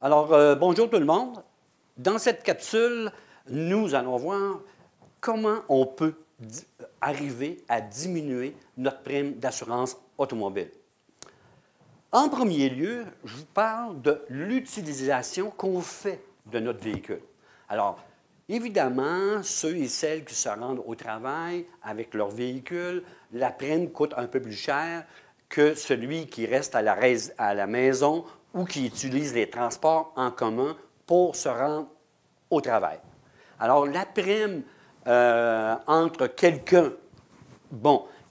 Alors, bonjour tout le monde. Dans cette capsule, nous allons voir comment on peut arriver à diminuer notre prime d'assurance automobile. En premier lieu, je vous parle de l'utilisation qu'on fait de notre véhicule. Alors, évidemment, ceux et celles qui se rendent au travail avec leur véhicule, la prime coûte un peu plus cher que celui qui reste à la maison ou qui utilise les transports en commun pour se rendre au travail. Alors, la prime entre quelqu'un,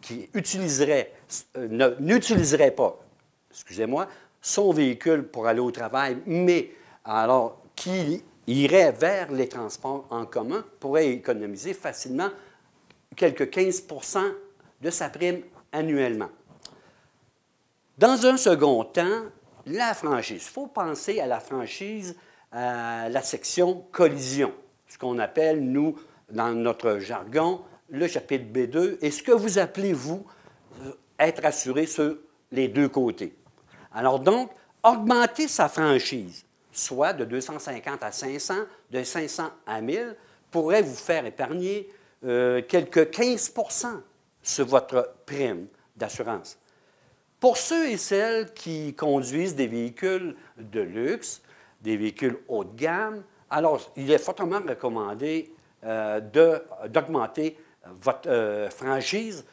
qui n'utiliserait pas, excusez-moi, son véhicule pour aller au travail, mais alors qui irait vers les transports en commun, pourrait économiser facilement quelques 15 de sa prime annuellement. Dans un second temps, la franchise. Il faut penser à la franchise, à la section collision, ce qu'on appelle, nous, dans notre jargon, le chapitre B2, et ce que vous appelez, vous, être assuré sur les deux côtés. Alors donc, augmenter sa franchise, soit de 250 à 500, de 500 à 1000, pourrait vous faire épargner quelques 15 sur votre prime d'assurance. Pour ceux et celles qui conduisent des véhicules de luxe, des véhicules haut de gamme, alors il est fortement recommandé d'augmenter votre franchise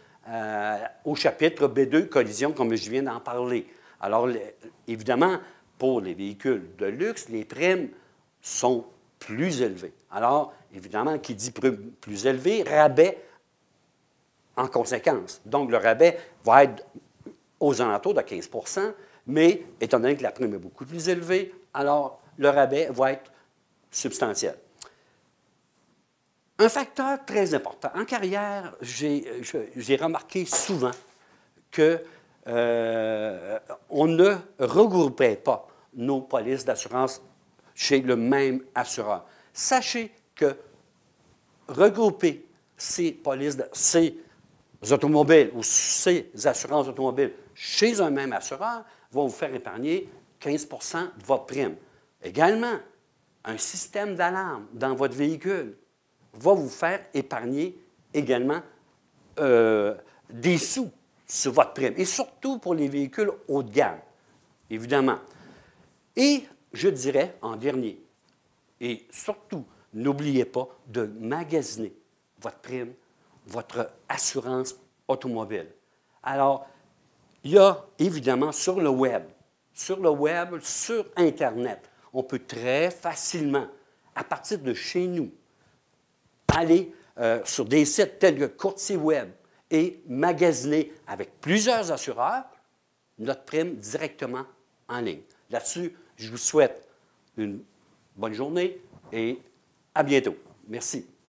au chapitre B2 collision, comme je viens d'en parler. Alors, évidemment, pour les véhicules de luxe, les primes sont plus élevées. Alors, évidemment, qui dit plus élevé, rabais en conséquence. Donc, le rabais va être aux alentours de 15 mais étant donné que la prime est beaucoup plus élevée, alors le rabais va être substantiel. Un facteur très important. En carrière, j'ai remarqué souvent qu'on ne regroupait pas nos polices d'assurance chez le même assureur. Sachez que regrouper ces polices, ces automobiles ou ces assurances automobiles chez un même assureur va vous faire épargner 15 de votre prime. Également, un système d'alarme dans votre véhicule va vous faire épargner également des sous sur votre prime, et surtout pour les véhicules haut de gamme, évidemment. Et je dirais, en dernier, et surtout, n'oubliez pas de magasiner votre prime, votre assurance automobile. Alors, il y a évidemment sur le web, sur Internet, on peut très facilement, à partir de chez nous, aller sur des sites tels que Courtier Web et magasiner avec plusieurs assureurs notre prime directement en ligne. Là-dessus, je vous souhaite une bonne journée et à bientôt. Merci.